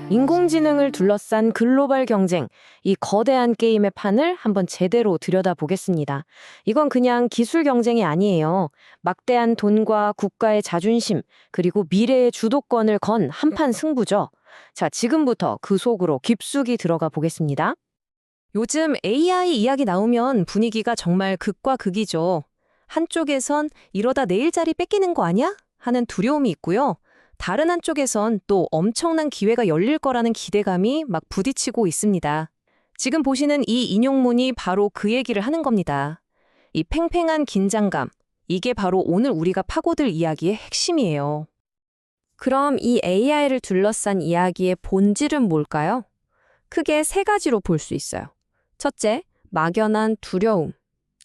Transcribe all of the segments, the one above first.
인공지능을 둘러싼 글로벌 경쟁, 이 거대한 게임의 판을 한번 제대로 들여다보겠습니다. 이건 그냥 기술 경쟁이 아니에요. 막대한 돈과 국가의 자존심, 그리고 미래의 주도권을 건 한판 승부죠. 자, 지금부터 그 속으로 깊숙이 들어가 보겠습니다. 요즘 AI 이야기 나오면 분위기가 정말 극과 극이죠. 한쪽에선 이러다 내 일자리 뺏기는 거 아니야? 하는 두려움이 있고요. 다른 한쪽에선 또 엄청난 기회가 열릴 거라는 기대감이 막 부딪히고 있습니다. 지금 보시는 이 인용문이 바로 그 얘기를 하는 겁니다. 이 팽팽한 긴장감, 이게 바로 오늘 우리가 파고들 이야기의 핵심이에요. 그럼 이 AI를 둘러싼 이야기의 본질은 뭘까요? 크게 세 가지로 볼 수 있어요. 첫째, 막연한 두려움.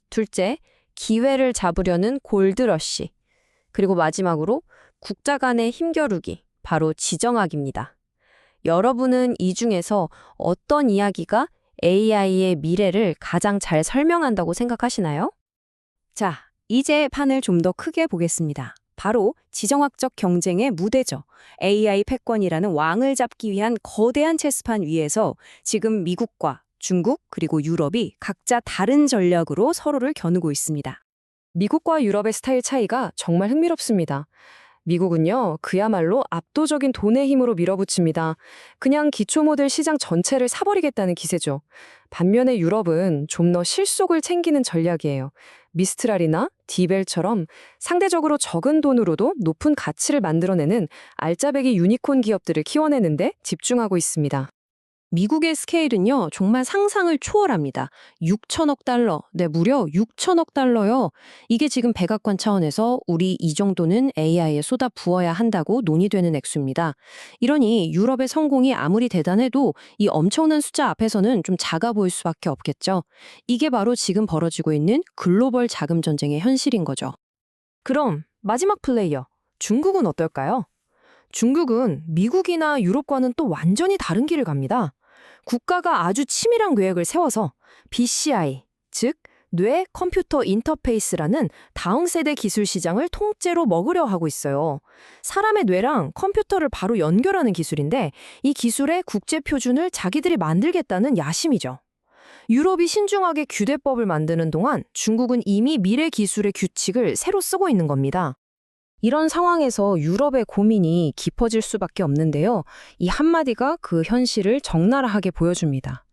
둘째, 기회를 잡으려는 골드러시. 그리고 마지막으로 국자 간의 힘겨루기, 바로 지정학입니다. 여러분은 이 중에서 어떤 이야기가 AI의 미래를 가장 잘 설명한다고 생각하시나요? 자, 이제 판을 좀 더 크게 보겠습니다. 바로 지정학적 경쟁의 무대죠. AI 패권이라는 왕을 잡기 위한 거대한 체스판 위에서 지금 미국과 중국 그리고 유럽이 각자 다른 전략으로 서로를 겨누고 있습니다. 미국과 유럽의 스타일 차이가 정말 흥미롭습니다. 미국은요, 그야말로 압도적인 돈의 힘으로 밀어붙입니다. 그냥 기초 모델 시장 전체를 사버리겠다는 기세죠. 반면에 유럽은 좀 더 실속을 챙기는 전략이에요. 미스트랄이나 디벨처럼 상대적으로 적은 돈으로도 높은 가치를 만들어내는 알짜배기 유니콘 기업들을 키워내는데 집중하고 있습니다. 미국의 스케일은요, 정말 상상을 초월합니다. 6천억 달러, 네, 무려 6천억 달러요. 이게 지금 백악관 차원에서 우리 이 정도는 AI에 쏟아 부어야 한다고 논의되는 액수입니다. 이러니 유럽의 성공이 아무리 대단해도 이 엄청난 숫자 앞에서는 좀 작아 보일 수밖에 없겠죠. 이게 바로 지금 벌어지고 있는 글로벌 자금 전쟁의 현실인 거죠. 그럼 마지막 플레이어, 중국은 어떨까요? 중국은 미국이나 유럽과는 또 완전히 다른 길을 갑니다. 국가가 아주 치밀한 계획을 세워서 BCI, 즉 뇌 컴퓨터 인터페이스라는 다음 세대 기술 시장을 통째로 먹으려 하고 있어요. 사람의 뇌랑 컴퓨터를 바로 연결하는 기술인데 이 기술의 국제 표준을 자기들이 만들겠다는 야심이죠. 유럽이 신중하게 규대법을 만드는 동안 중국은 이미 미래 기술의 규칙을 새로 쓰고 있는 겁니다. 이런 상황에서 유럽의 고민이 깊어질 수밖에 없는데요. 이 한마디가 그 현실을 적나라하게 보여줍니다.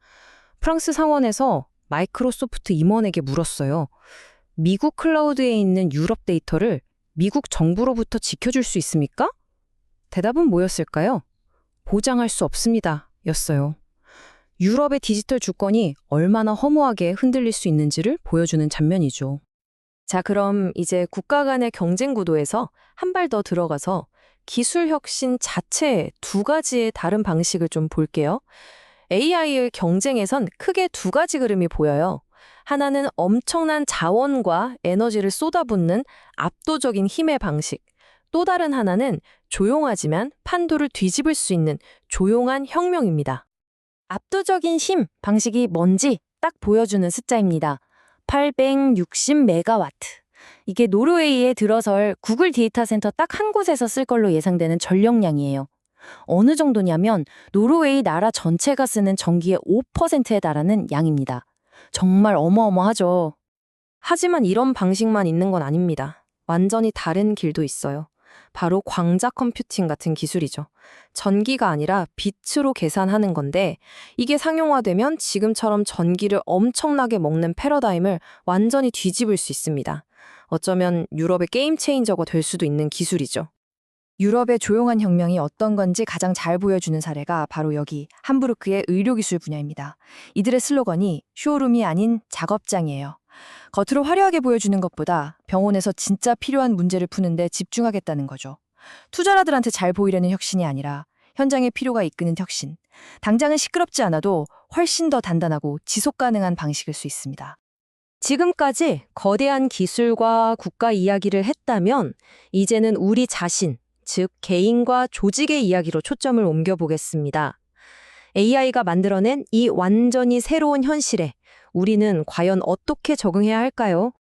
프랑스 상원에서 마이크로소프트 임원에게 물었어요. 미국 클라우드에 있는 유럽 데이터를 미국 정부로부터 지켜줄 수 있습니까? 대답은 뭐였을까요? 보장할 수 없습니다. 였어요. 유럽의 디지털 주권이 얼마나 허무하게 흔들릴 수 있는지를 보여주는 장면이죠. 자, 그럼 이제 국가 간의 경쟁 구도에서 한 발 더 들어가서 기술 혁신 자체의 두 가지의 다른 방식을 좀 볼게요. AI의 경쟁에선 크게 두 가지 흐름이 보여요. 하나는 엄청난 자원과 에너지를 쏟아붓는 압도적인 힘의 방식. 또 다른 하나는 조용하지만 판도를 뒤집을 수 있는 조용한 혁명입니다. 압도적인 힘 방식이 뭔지 딱 보여주는 숫자입니다. 860메가와트. 이게 노르웨이에 들어설 구글 데이터 센터 딱 한 곳에서 쓸 걸로 예상되는 전력량이에요. 어느 정도냐면 노르웨이 나라 전체가 쓰는 전기의 5%에 달하는 양입니다. 정말 어마어마하죠. 하지만 이런 방식만 있는 건 아닙니다. 완전히 다른 길도 있어요. 바로 광자 컴퓨팅 같은 기술이죠. 전기가 아니라 빛으로 계산하는 건데 이게 상용화되면 지금처럼 전기를 엄청나게 먹는 패러다임을 완전히 뒤집을 수 있습니다. 어쩌면 유럽의 게임 체인저가 될 수도 있는 기술이죠. 유럽의 조용한 혁명이 어떤 건지 가장 잘 보여주는 사례가 바로 여기 함부르크의 의료기술 분야입니다. 이들의 슬로건이 쇼룸이 아닌 작업장이에요. 겉으로 화려하게 보여주는 것보다 병원에서 진짜 필요한 문제를 푸는데 집중하겠다는 거죠. 투자자들한테 잘 보이려는 혁신이 아니라 현장의 필요가 이끄는 혁신. 당장은 시끄럽지 않아도 훨씬 더 단단하고 지속 가능한 방식일 수 있습니다. 지금까지 거대한 기술과 국가 이야기를 했다면 이제는 우리 자신, 즉 개인과 조직의 이야기로 초점을 옮겨보겠습니다. AI가 만들어낸 이 완전히 새로운 현실에 우리는 과연 어떻게 적응해야 할까요?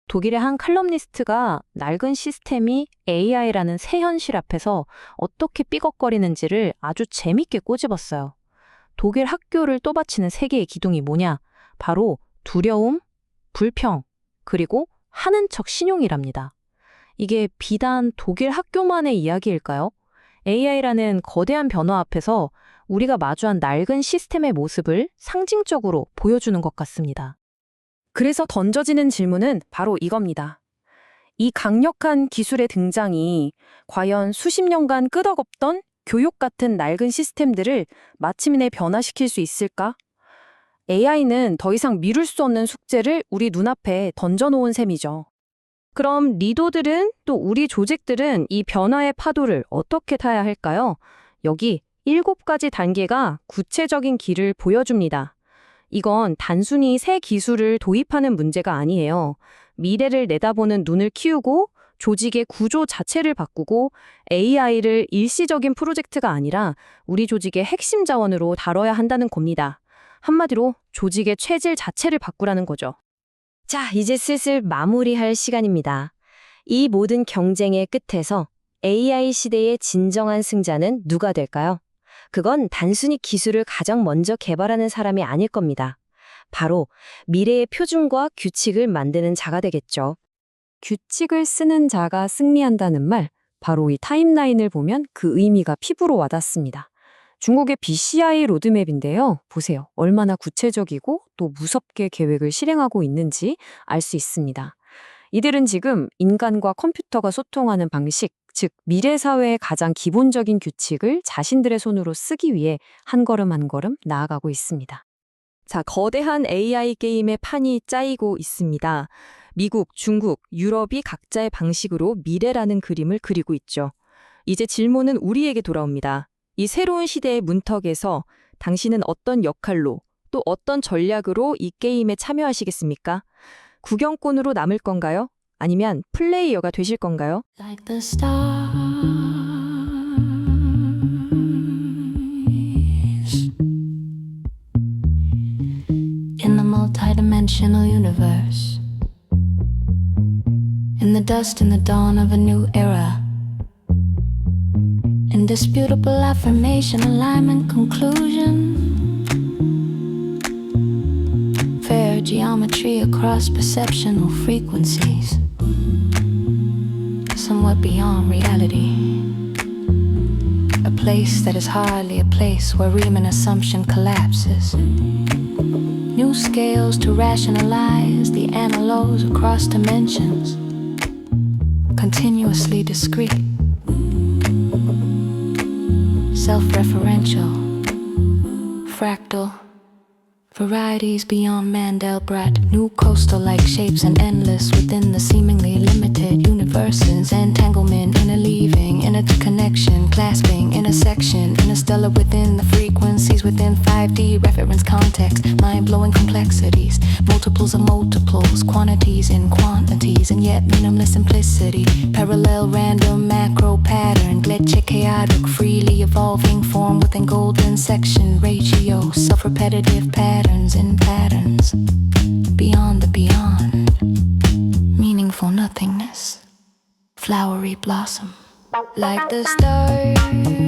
독일의 한 칼럼니스트가 낡은 시스템이 AI라는 새 현실 앞에서 어떻게 삐걱거리는지를 아주 재밌게 꼬집었어요. 독일 학교를 또받치는 세 개의 기둥이 뭐냐? 바로 두려움, 불평, 그리고 하는 척 신용이랍니다. 이게 비단 독일 학교만의 이야기일까요? AI라는 거대한 변화 앞에서 우리가 마주한 낡은 시스템의 모습을 상징적으로 보여주는 것 같습니다. 그래서 던져지는 질문은 바로 이겁니다. 이 강력한 기술의 등장이 과연 수십 년간 끄덕없던 교육 같은 낡은 시스템들을 마침내 변화시킬 수 있을까? AI는 더 이상 미룰 수 없는 숙제를 우리 눈앞에 던져놓은 셈이죠. 그럼 리더들은 또 우리 조직들은 이 변화의 파도를 어떻게 타야 할까요? 여기 7가지 단계가 구체적인 길을 보여줍니다. 이건 단순히 새 기술을 도입하는 문제가 아니에요. 미래를 내다보는 눈을 키우고 조직의 구조 자체를 바꾸고 AI를 일시적인 프로젝트가 아니라 우리 조직의 핵심 자원으로 다뤄야 한다는 겁니다. 한마디로 조직의 체질 자체를 바꾸라는 거죠. 자, 이제 슬슬 마무리할 시간입니다. 이 모든 경쟁의 끝에서 AI 시대의 진정한 승자는 누가 될까요? 그건 단순히 기술을 가장 먼저 개발하는 사람이 아닐 겁니다. 바로 미래의 표준과 규칙을 만드는 자가 되겠죠. 규칙을 쓰는 자가 승리한다는 말, 바로 이 타임라인을 보면 그 의미가 피부로 와닿습니다. 중국의 BCI 로드맵인데요. 보세요. 얼마나 구체적이고 또 무섭게 계획을 실행하고 있는지 알 수 있습니다. 이들은 지금 인간과 컴퓨터가 소통하는 방식, 즉 미래 사회의 가장 기본적인 규칙을 자신들의 손으로 쓰기 위해 한 걸음 한 걸음 나아가고 있습니다. 자, 거대한 AI 게임의 판이 짜이고 있습니다. 미국, 중국, 유럽이 각자의 방식으로 미래라는 그림을 그리고 있죠. 이제 질문은 우리에게 돌아옵니다. 이 새로운 시대의 문턱에서 당신은 어떤 역할로 또 어떤 전략으로 이 게임에 참여하시겠습니까? 구경꾼으로 남을 건가요? 아니면 플레이어가 되실 건가요? Like the stars in the multidimensional universe, in the dust in the dawn of a new era, indisputable affirmation, alignment, conclusion, fair geometry across perceptional frequencies, somewhat beyond reality. A place that is hardly a place where Riemann assumption collapses. New scales to rationalize the analogues across dimensions. Continuously discrete. Self-referential. Fractal. Varieties beyond Mandelbrot, new coastal-like shapes and endless within the seemingly limited universes. Entanglement, interleaving, interconnection, clasping, intersection, interstellar within the frequencies within 5D reference context. Mind-blowing complexities, multiples of multiples, quantities in quantities, and yet minimalist simplicity. Parallel, random, macro pattern, glitchy, chaotic, freely evolving form within golden section ratio, self-repetitive patterns in patterns, beyond the beyond, meaningful nothingness, flowery blossom, like the stars